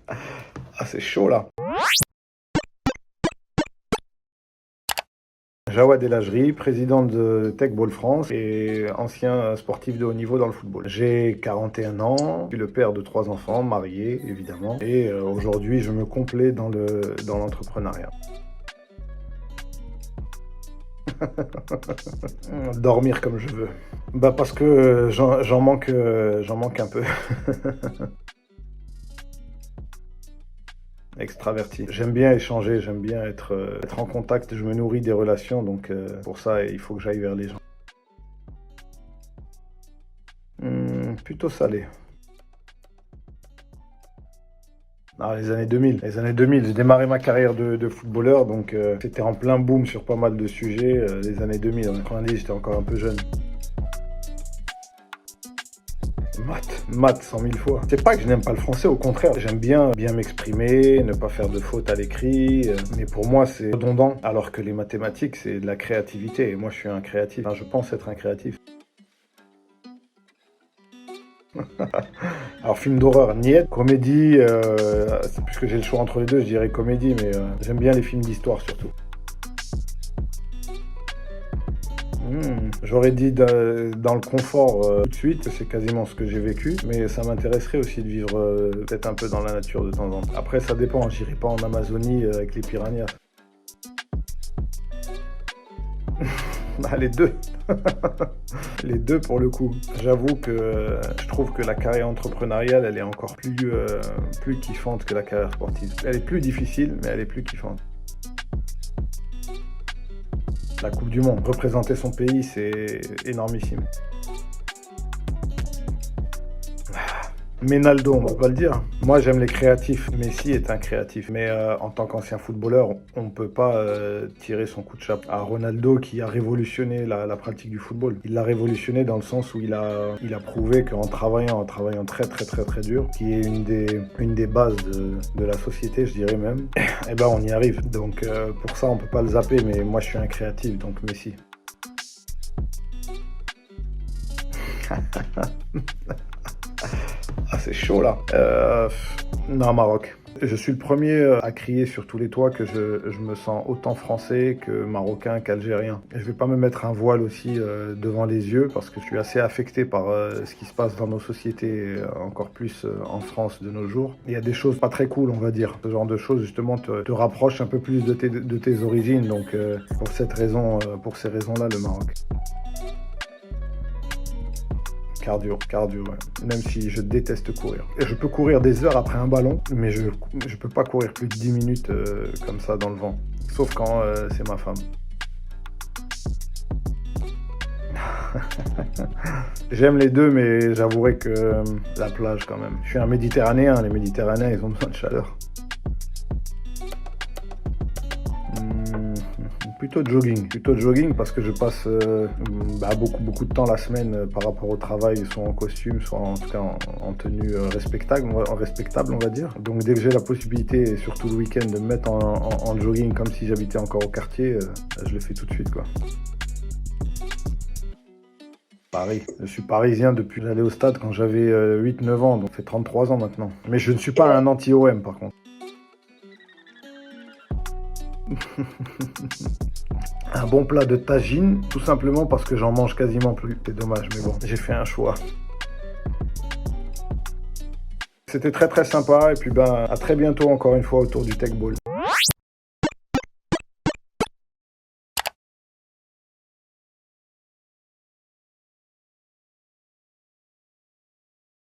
Ah, c'est chaud là. Jawad El Hajri, président de Tech Ball France et ancien sportif de haut niveau dans le football. J'ai 41 ans, je suis le père de 3 enfants, marié évidemment, et aujourd'hui je me complais dans l'entrepreneuriat. Dormir comme je veux. Bah parce que j'en manque un peu. Extraverti. J'aime bien échanger, j'aime bien être en contact, je me nourris des relations, donc pour ça, il faut que j'aille vers les gens. Plutôt salé. Ah, les années 2000. Les années 2000, j'ai démarré ma carrière de footballeur, donc c'était en plein boom sur pas mal de sujets. Les années 2000, en 90, j'étais encore un peu jeune. Maths 100 000 fois. C'est pas que je n'aime pas le français, au contraire. J'aime bien m'exprimer, ne pas faire de fautes à l'écrit. Mais pour moi, c'est redondant. Alors que les mathématiques, c'est de la créativité. Et moi, je suis un créatif. Enfin, je pense être un créatif. Alors, film d'horreur, niet. Comédie, puisque j'ai le choix entre les deux, je dirais comédie. Mais j'aime bien les films d'histoire, surtout. J'aurais dit dans le confort tout de suite, c'est quasiment ce que j'ai vécu, mais ça m'intéresserait aussi de vivre peut-être un peu dans la nature de temps en temps. Après, ça dépend, j'irai pas en Amazonie avec les piranhas. Ah, les deux. Les deux pour le coup. J'avoue que je trouve que la carrière entrepreneuriale, elle est encore plus kiffante que la carrière sportive. Elle est plus difficile, mais elle est plus kiffante. La Coupe du Monde, représenter son pays, c'est énormissime. Menaldo, on ne peut pas le dire. Moi, j'aime les créatifs. Messi est un créatif. Mais en tant qu'ancien footballeur, on ne peut pas tirer son coup de chapeau à Ronaldo qui a révolutionné la pratique du football. Il l'a révolutionné dans le sens où il a prouvé qu'en travaillant très très très très dur, qui est une des bases de la société, je dirais même, eh ben on y arrive. Donc pour ça, on ne peut pas le zapper. Mais moi, je suis un créatif, donc Messi. Ah, c'est chaud là. Non, Maroc. Je suis le premier à crier sur tous les toits que je me sens autant français que marocain qu'algérien. Je vais pas me mettre un voile aussi devant les yeux parce que je suis assez affecté par ce qui se passe dans nos sociétés, encore plus en France de nos jours. Il y a des choses pas très cool, on va dire. Ce genre de choses justement te rapproche un peu plus de tes origines. Donc pour ces raisons-là, le Maroc. Cardio, ouais. Même si je déteste courir. Et je peux courir des heures après un ballon, mais je peux pas courir plus de 10 minutes comme ça dans le vent. Sauf quand c'est ma femme. J'aime les deux, mais j'avouerai que la plage quand même. Je suis un Méditerranéen, les Méditerranéens, ils ont besoin de chaleur. Plutôt jogging parce que je passe beaucoup de temps la semane par rapport au travail, soit en costume, soit en tout cas en tenue respectable, on va dire. Donc dès que j'ai la possibilité, et surtout le week-end, de me mettre en jogging comme si j'habitais encore au quartier, je le fais tout de suite quoi. Paris. Je suis parisien depuis que j'allais au stade quand j'avais 8-9 ans, donc ça fait 33 ans maintenant. Mais je ne suis pas un anti-OM par contre. Un bon plat de tagine, tout simplement parce que j'en mange quasiment plus. C'est dommage, mais bon, j'ai fait un choix. C'était très très sympa et puis à très bientôt encore une fois autour du Tech Ball.